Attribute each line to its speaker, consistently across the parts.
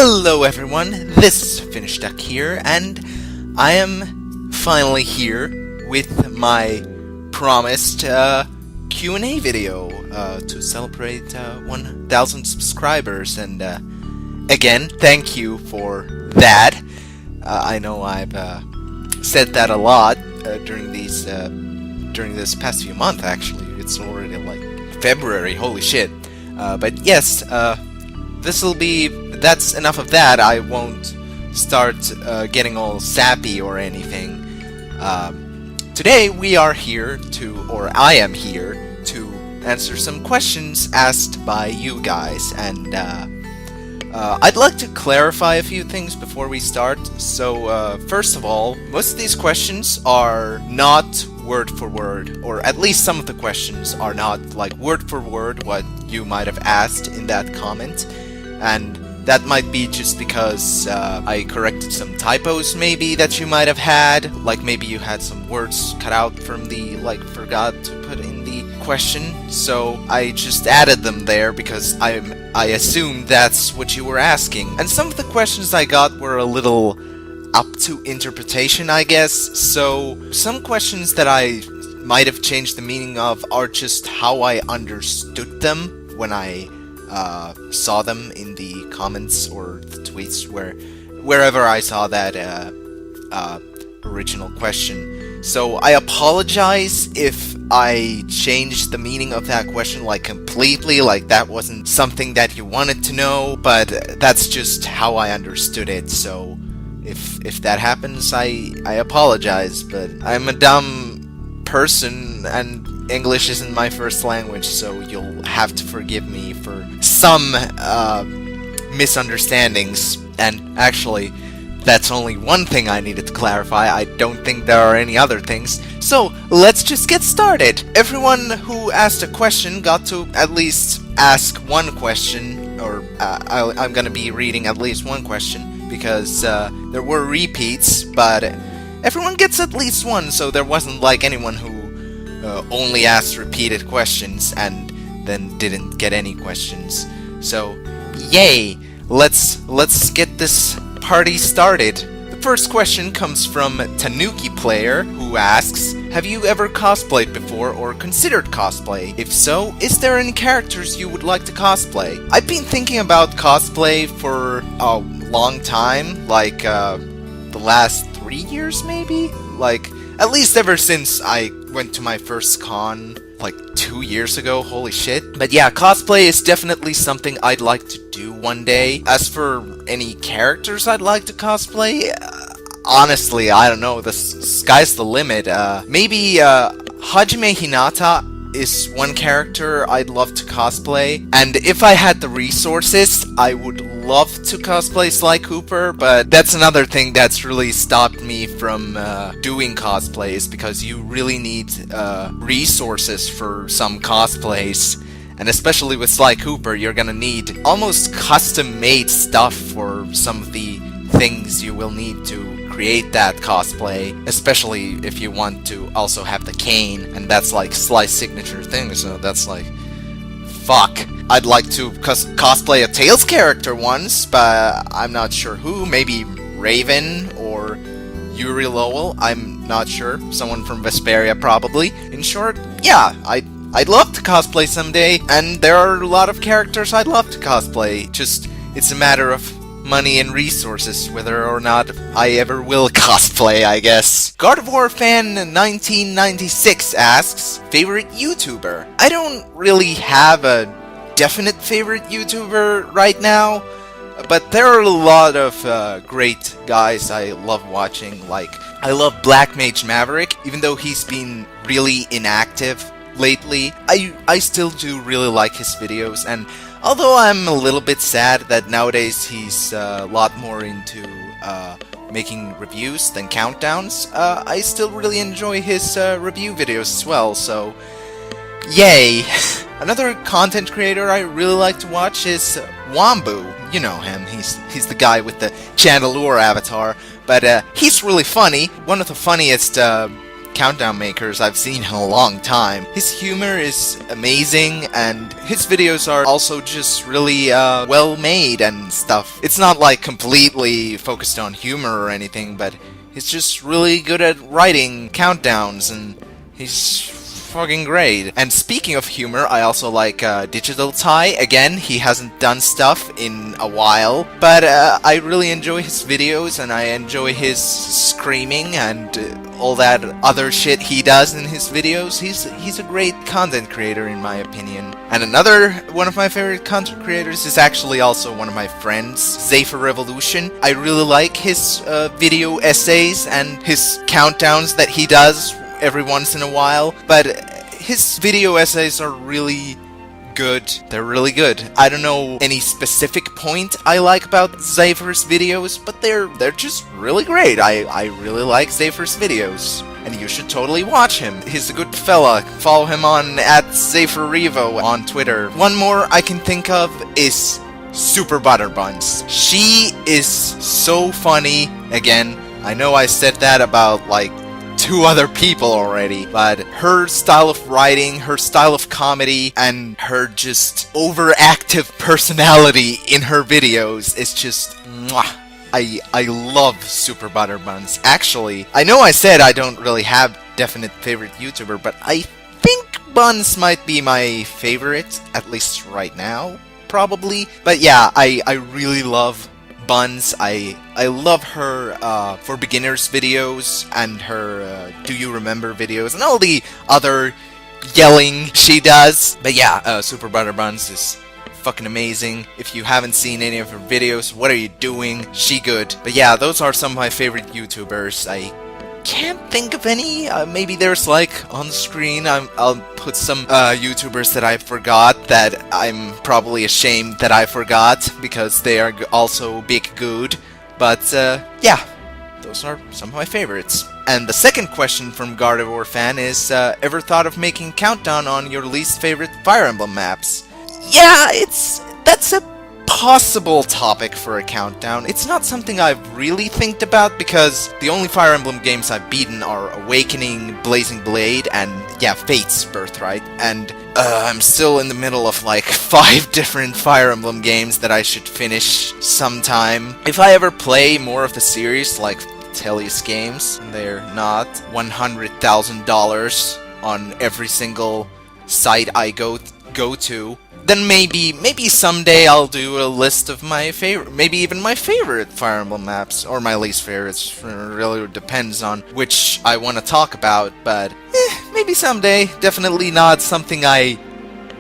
Speaker 1: Hello everyone, this is FinnishDuck here, and I am finally here with my promised Q&A video to celebrate 1,000 subscribers, and again, thank you for that. I know I've said that a lot during this past few months. Actually, it's already like February. Holy shit! But yes, that's enough of that. I won't start getting all sappy or anything. Today we are here I am here to answer some questions asked by you guys, and I'd like to clarify a few things before we start. So first of all, most of these questions are not word for word, or at least some of the questions are not like word for word what you might have asked in that comment, and that might be just because I corrected some typos maybe that you might have had, like maybe you had some words cut out from the, forgot to put in the question, so I just added them there because I assumed that's what you were asking. And some of the questions I got were a little up to interpretation, I guess, so some questions that I might have changed the meaning of are just how I understood them when I saw them in the comments or the tweets, wherever I saw that original question. So I apologize if I changed the meaning of that question completely, that wasn't something that you wanted to know, but that's just how I understood it. So if that happens, I apologize, but I'm a dumb person and English isn't my first language, so you'll have to forgive me for some misunderstandings. And actually, that's only one thing I needed to clarify. I don't think there are any other things. So let's just get started. Everyone who asked a question got to at least ask one question, or I'm gonna be reading at least one question, because there were repeats, but everyone gets at least one, so there wasn't anyone who only asked repeated questions and then didn't get any questions. So, yay! Let's get this party started. The first question comes from Tanuki Player, who asks, have you ever cosplayed before or considered cosplay? If so, is there any characters you would like to cosplay? I've been thinking about cosplay for a long time, the last 3 years maybe? At least ever since I went to my first con 2 years ago, holy shit. But yeah, cosplay is definitely something I'd like to do one day. As for any characters I'd like to cosplay, honestly, I don't know, the sky's the limit. Maybe Hajime Hinata is one character I'd love to cosplay, and if I had the resources, I would love to cosplay Sly Cooper, but that's another thing that's really stopped me from doing cosplays, because you really need resources for some cosplays, and especially with Sly Cooper, you're gonna need almost custom-made stuff for some of the things you will need to create that cosplay, especially if you want to also have the cane, and that's Sly's signature thing, so that's fuck. I'd like to cosplay a Tails character once, but I'm not sure who. Maybe Raven or Yuri Lowell, I'm not sure. Someone from Vesperia probably. In short, yeah, I'd love to cosplay someday, and there are a lot of characters I'd love to cosplay. Just, it's a matter of money and resources, whether or not I ever will cosplay, I guess. God of War Fan 1996 asks, favorite YouTuber? I don't really have a definite favorite YouTuber right now, but there are a lot of great guys I love watching. I love Black Mage Maverick, even though he's been really inactive lately. I still do really like his videos, and although I'm a little bit sad that nowadays he's a lot more into making reviews than countdowns, I still really enjoy his review videos as well, so yay! Another content creator I really like to watch is Wombu. You know him, he's the guy with the Chandelure avatar, but he's really funny. One of the funniest countdown makers I've seen in a long time. His humor is amazing, and his videos are also just really well made and stuff. It's not like completely focused on humor or anything, but he's just really good at writing countdowns, and he's fucking great. And speaking of humor, I also like Digital Ty. Again, he hasn't done stuff in a while, but I really enjoy his videos, and I enjoy his screaming and all that other shit he does in his videos. He's a great content creator in my opinion. And another one of my favorite content creators is actually also one of my friends, Zephyr Revolution. I really like his video essays and his countdowns that he does every once in a while, but his video essays are really good. They're really good. I don't know any specific point I like about Zephyr's videos, but they're just really great. I really like Zephyr's videos, and you should totally watch him. He's a good fella. Follow him on @ZephyrRevo on Twitter. One more I can think of is Super Butterbuns. She is so funny. Again, I know I said that about like 2 other people already, but her style of writing, her style of comedy, and her just overactive personality in her videos is just mwah. I love Super Butterbuns. Actually, I know I said I don't really have definite favorite YouTuber, but I think Buns might be my favorite, at least right now, probably. But yeah, I really love Buns. I love her for beginners videos and her Do You Remember videos and all the other yelling she does. But yeah, Super Butterbuns is fucking amazing. If you haven't seen any of her videos, what are you doing? She good. But yeah, those are some of my favorite YouTubers. I can't think of any. Maybe there's like on the screen. I'll put some YouTubers that I forgot that I'm probably ashamed that I forgot because they are also big good. But yeah, those are some of my favorites. And the second question from Gardevoir fan is, ever thought of making countdown on your least favorite Fire Emblem maps? Yeah, that's a possible topic for a countdown. It's not something I've really think about because the only Fire Emblem games I've beaten are Awakening, Blazing Blade, and yeah, Fate's Birthright. And I'm still in the middle of like 5 different Fire Emblem games that I should finish sometime. If I ever play more of the series, like Telly's games, they're not $100,000 on every single site I go to, then maybe someday I'll do a list of my favorite, maybe even my favorite Fire Emblem maps, or my least favorites. It really depends on which I want to talk about, but maybe someday. Definitely not something I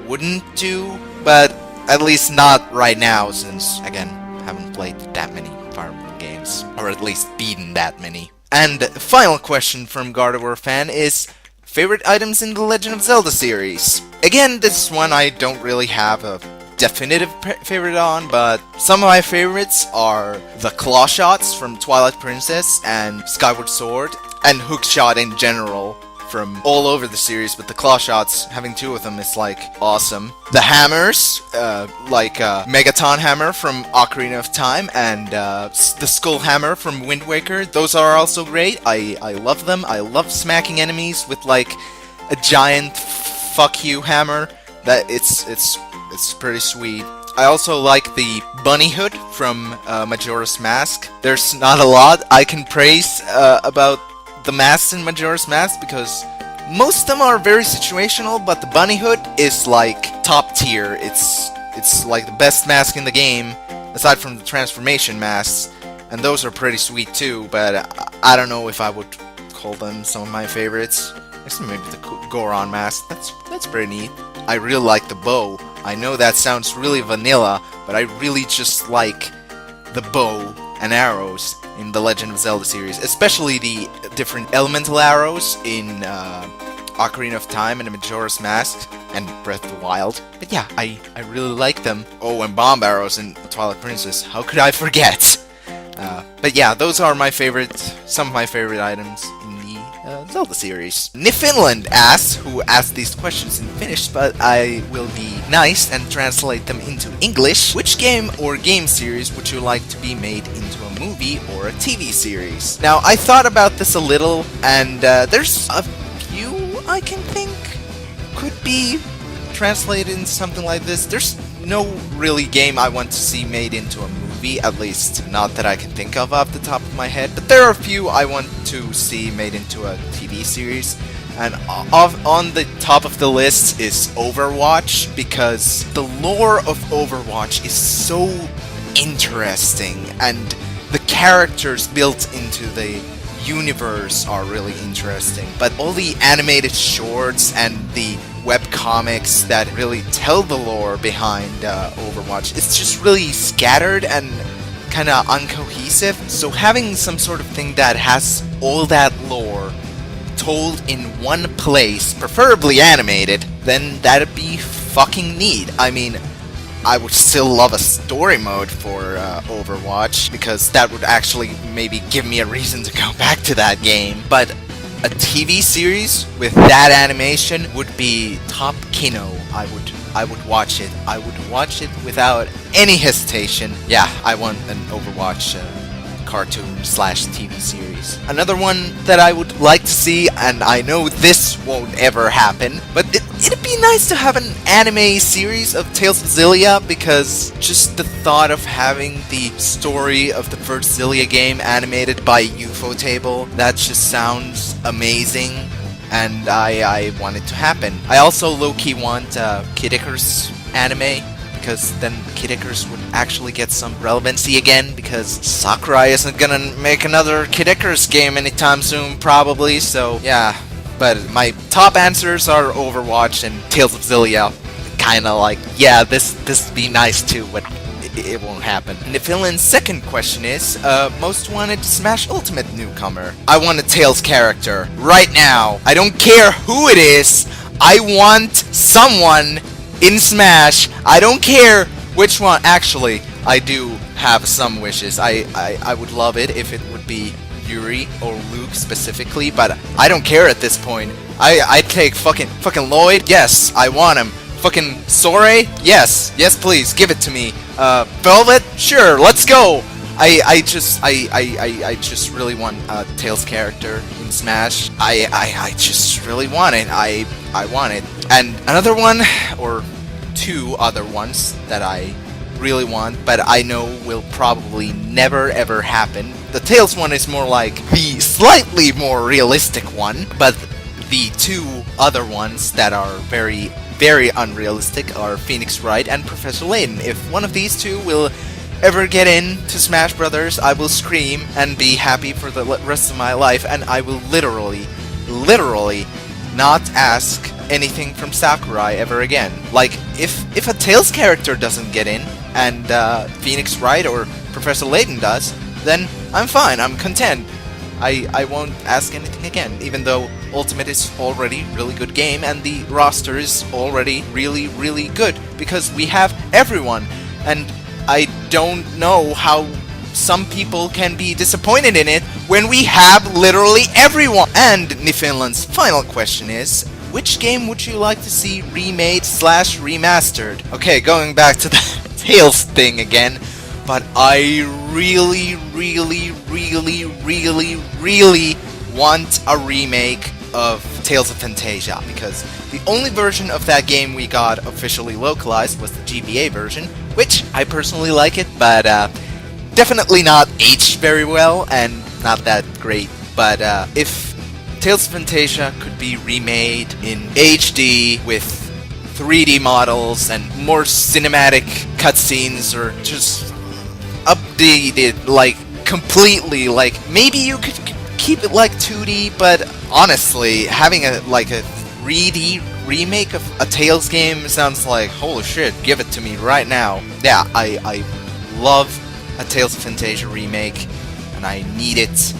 Speaker 1: wouldn't do, but at least not right now, since, again, I haven't played that many Fire Emblem games, or at least beaten that many. And the final question from Gardevoir fan is, favorite items in the Legend of Zelda series? Again, this one I don't really have a definitive favorite on, but some of my favorites are the claw shots from Twilight Princess and Skyward Sword, and hook shot in general from all over the series, but the claw shots, having 2 of them is like awesome. The hammers, like Megaton Hammer from Ocarina of Time and the Skull Hammer from Wind Waker, those are also great. I love them. I love smacking enemies with like a giant fuck you hammer. That it's pretty sweet. I also like the bunny hood from Majora's Mask. There's not a lot I can praise about the masks in Majora's Mask because most of them are very situational, but the bunny hood is like top tier. It's like the best mask in the game, aside from the transformation masks, and those are pretty sweet too, but I don't know if I would call them some of my favorites. Maybe the Goron mask, that's pretty neat. I really like the bow. I know that sounds really vanilla, but I really just like the bow and arrows in the Legend of Zelda series, especially the different elemental arrows in Ocarina of Time and Majora's Mask and Breath of the Wild. But yeah, I really like them. Oh, and bomb arrows in Twilight Princess. How could I forget? But yeah, those are my favorite, some of my favorite items in the Zelda series. Newfoundland asks, who asked these questions in Finnish, but I will be nice and translate them into English. Which game or game series would you like to be made into a movie or a TV series? Now, I thought about this a little, and there's a few I can think could be translated into something like this. There's no really game I want to see made into a movie, at least not that I can think of off the top of my head, but there are a few I want to see made into a TV series, and on the top of the list is Overwatch, because the lore of Overwatch is so interesting, and the characters built into the universe are really interesting, but all the animated shorts and the webcomics that really tell the lore behind Overwatch, it's just really scattered and kind of uncohesive. So having some sort of thing that has all that lore told in one place, preferably animated, then that'd be fucking neat. I mean, I would still love a story mode for Overwatch, because that would actually maybe give me a reason to go back to that game, but a TV series with that animation would be top kino. I would watch it. I would watch it without any hesitation. Yeah, I want an Overwatch cartoon/TV series. Another one that I would like to see, and I know this won't ever happen, but it'd be nice to have an anime series of Tales of Xillia, because just the thought of having the story of the first Xillia game animated by Ufotable, that just sounds amazing, and I want it to happen. I also low-key want Kid Icarus anime, because then Kid Icarus would actually get some relevancy again, because Sakurai isn't gonna make another Kid Icarus game anytime soon, probably, so yeah. But my top answers are Overwatch and Tales of Xillia. Kinda like, yeah, this would be nice too, but it won't happen. Newfoundland's second question is, most wanted to Smash Ultimate Newcomer. I want a Tails character, right now. I don't care who it is, I want someone in Smash. I don't care which one. Actually, I do have some wishes. I would love it if it would be Yuri or Luke specifically, but I don't care at this point. I'd take fucking Lloyd. Yes, I want him. Fucking Sore. Yes, please give it to me. Velvet. Sure, let's go. I just really want a Tails character in Smash. I just really want it. I want it. And another one, or two other ones that I really want, but I know will probably never ever happen. The Tails one is more like the slightly more realistic one, but the two other ones that are very, very unrealistic are Phoenix Wright and Professor Layton. If one of these two will ever get into Smash Brothers, I will scream and be happy for the rest of my life, and I will literally not ask anything from Sakurai ever again. Like, if a Tails character doesn't get in, and Phoenix Wright or Professor Layton does, then I'm fine, I'm content. I won't ask anything again, even though Ultimate is already a really good game, and the roster is already really, really good, because we have everyone, and I don't know how some people can be disappointed in it when we have literally everyone. And Newfoundland's final question is, which game would you like to see remade/remastered? Okay, going back to the Tales thing again, but I really want a remake of Tales of Fantasia, because the only version of that game we got officially localized was the GBA version, which I personally like it, but definitely not aged very well and not that great. But if Tales of Fantasia could be remade in HD with 3D models and more cinematic cutscenes, or just updated, like, completely, like, maybe you could keep it like 2D, but honestly, having a 3D remake of a Tales game sounds like, holy shit, give it to me right now. Yeah, I love a Tales of Fantasia remake, and I need it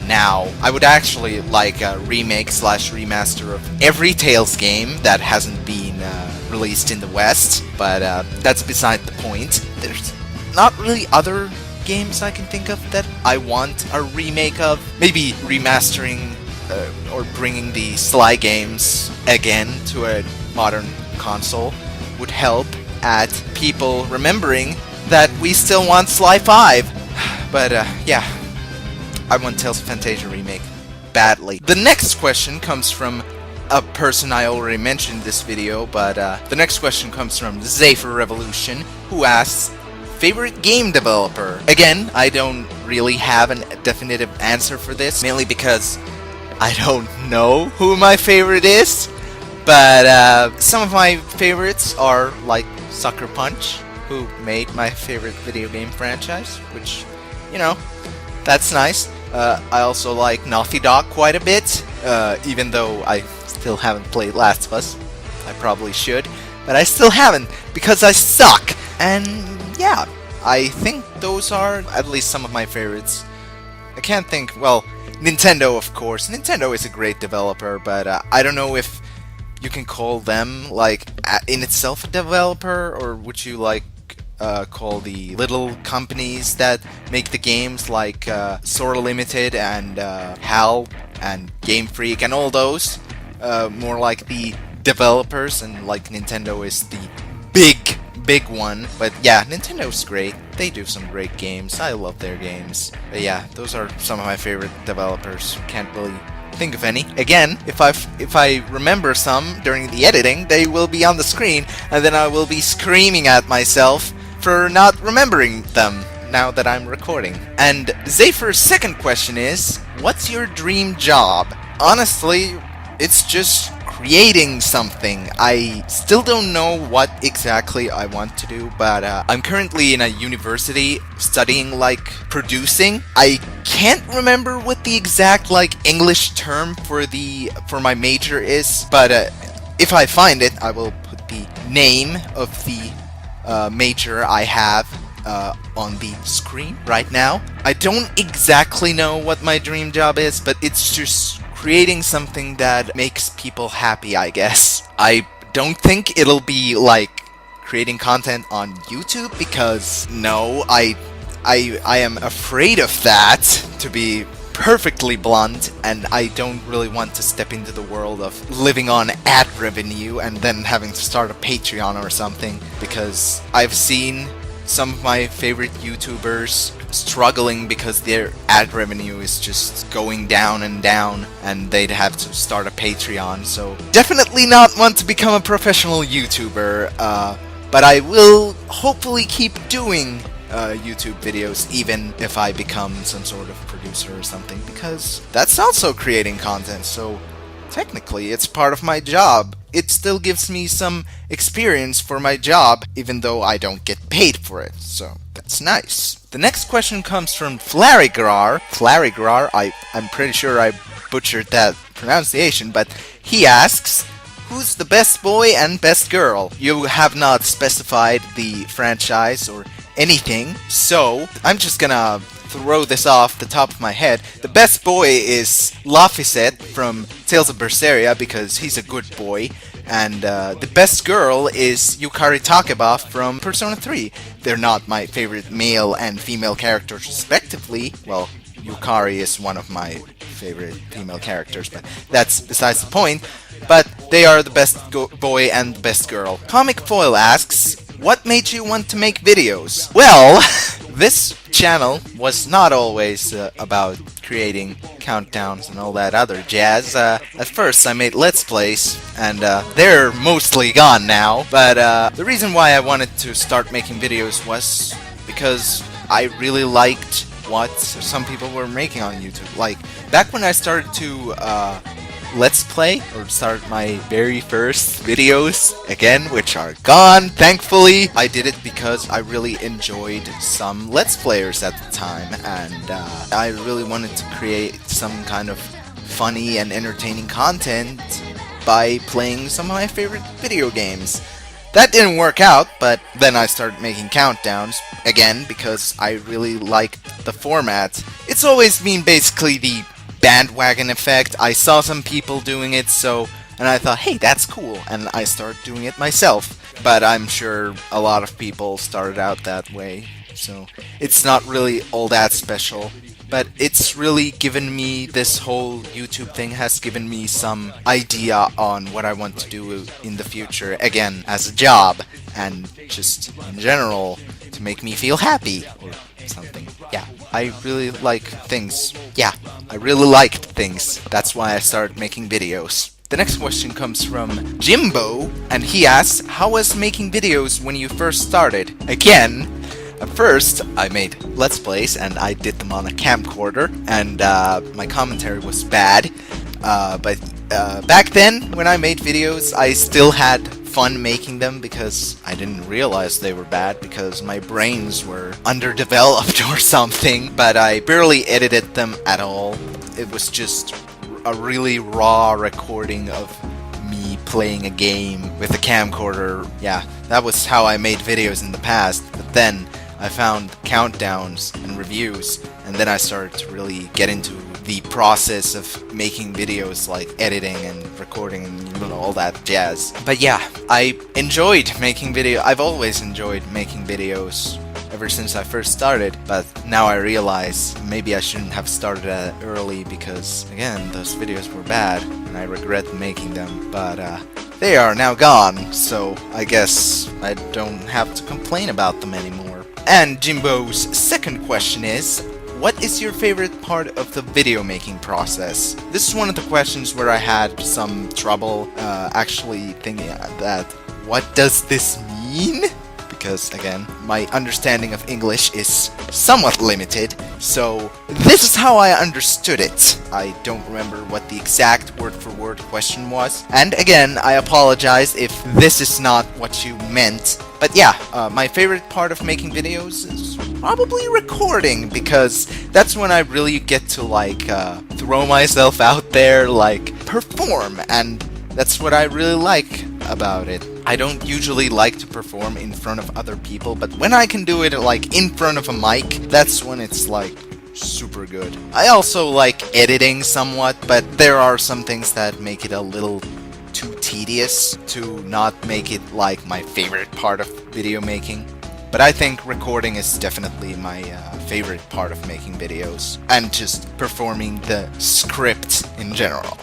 Speaker 1: now. I would actually like a remake/remaster of every Tales game that hasn't been released in the West, but that's beside the point. There's not really other games I can think of that I want a remake of. Maybe remastering or bringing the Sly games again to a modern console would help at people remembering that we still want Sly 5. But yeah, I want Tales of Fantasia remake badly. The next question comes from a person I already mentioned in this video, but the next question comes from Zephyr Revolution, who asks, favorite game developer? Again, I don't really have a definitive answer for this, mainly because I don't know who my favorite is, but some of my favorites are like Sucker Punch, who made my favorite video game franchise, which, you know, that's nice. I also like Naughty Dog quite a bit, even though I still haven't played Last of Us. I probably should, but I still haven't, because I suck! And yeah, I think those are at least some of my favorites. I can't think, well, Nintendo, of course. Nintendo is a great developer, but I don't know if you can call them, like, in itself a developer, or would you, like, call the little companies that make the games, like Sora Limited and HAL and Game Freak and all those, more like the developers, and like Nintendo is the big one. But yeah, Nintendo's great. They do some great games. I love their games. But yeah, those are some of my favorite developers. Can't really think of any. Again, if I remember some during the editing, they will be on the screen, and then I will be screaming at myself for not remembering them now that I'm recording. And Zephyr's second question is, what's your dream job? Honestly, it's just creating something. I still don't know what exactly I want to do, but I'm currently in a university studying like producing. I can't remember what the exact like English term for my major is, but if I find it, I will put the name of the major I have on the screen right now. I don't exactly know what my dream job is, but it's just creating something that makes people happy, I guess. I don't think it'll be like creating content on YouTube, because no, I am afraid of that, to be perfectly blunt, and I don't really want to step into the world of living on ad revenue and then having to start a Patreon or something, because I've seen some of my favorite YouTubers struggling because their ad revenue is just going down and down, and they'd have to start a Patreon. So definitely not want to become a professional YouTuber, but I will hopefully keep doing YouTube videos, even if I become some sort of producer or something, because that's also creating content, so technically it's part of my job. It still gives me some experience for my job, even though I don't get paid for it, so that's nice. The next question comes from Flarigrar. I'm pretty sure I butchered that pronunciation, but he asks, who's the best boy and best girl? You have not specified the franchise or anything, so I'm just gonna throw this off the top of my head. The best boy is Laphicet from Tales of Berseria, because he's a good boy, and the best girl is Yukari Takeba from Persona 3. They're not my favorite male and female characters respectively. Well, Yukari is one of my favorite female characters, but that's besides the point. But they are the best boy and the best girl. Comic Foil asks, what made you want to make videos? Well, this channel was not always about creating countdowns and all that other jazz. At first I made Let's Plays, and they're mostly gone now. But the reason why I wanted to start making videos was because I really liked what some people were making on YouTube. Like, back when I started to Let's Play, or start my very first videos, again, which are gone, thankfully. I did it because I really enjoyed some Let's Players at the time, and I really wanted to create some kind of funny and entertaining content by playing some of my favorite video games. That didn't work out, but then I started making countdowns, again, because I really liked the format. It's always been basically the bandwagon effect. I saw some people doing it, and I thought, hey, that's cool, and I started doing it myself. But I'm sure a lot of people started out that way, so it's not really all that special. but it's really given me, this whole YouTube thing has given me some idea on what I want to do in the future, again, as a job, and just in general, to make me feel happy, or something. Yeah, I really like things. Yeah, I really liked things. That's why I started making videos. The next question comes from Jimbo, and he asks, how was making videos when you first started? Again, at first, I made Let's Plays, and I did them on a camcorder, and my commentary was bad. But back then, when I made videos, I still had fun making them because I didn't realize they were bad because my brains were underdeveloped or something, but I barely edited them at all. It was just a really raw recording of me playing a game with a camcorder. Yeah, that was how I made videos in the past, but then I found countdowns and reviews, and then I started to really get into the process of making videos, like editing and recording and all that jazz. But yeah, I enjoyed making video. I've always enjoyed making videos ever since I first started, but now I realize maybe I shouldn't have started early because, again, those videos were bad and I regret making them, but they are now gone, so I guess I don't have to complain about them anymore. And Jimbo's second question is, what is your favorite part of the video making process? This is one of the questions where I had some trouble actually thinking that, what does this mean? Because, again, my understanding of English is somewhat limited, so this is how I understood it. I don't remember what the exact word-for-word question was, and again, I apologize if this is not what you meant. But yeah, my favorite part of making videos is probably recording, because that's when I really get to, like, throw myself out there, like, perform, and that's what I really like about it. I don't usually like to perform in front of other people, but when I can do it, like, in front of a mic, that's when it's, like, super good. I also like editing somewhat, but there are some things that make it a little too tedious to not make it, like, my favorite part of video making. But I think recording is definitely my favorite part of making videos, and just performing the script in general.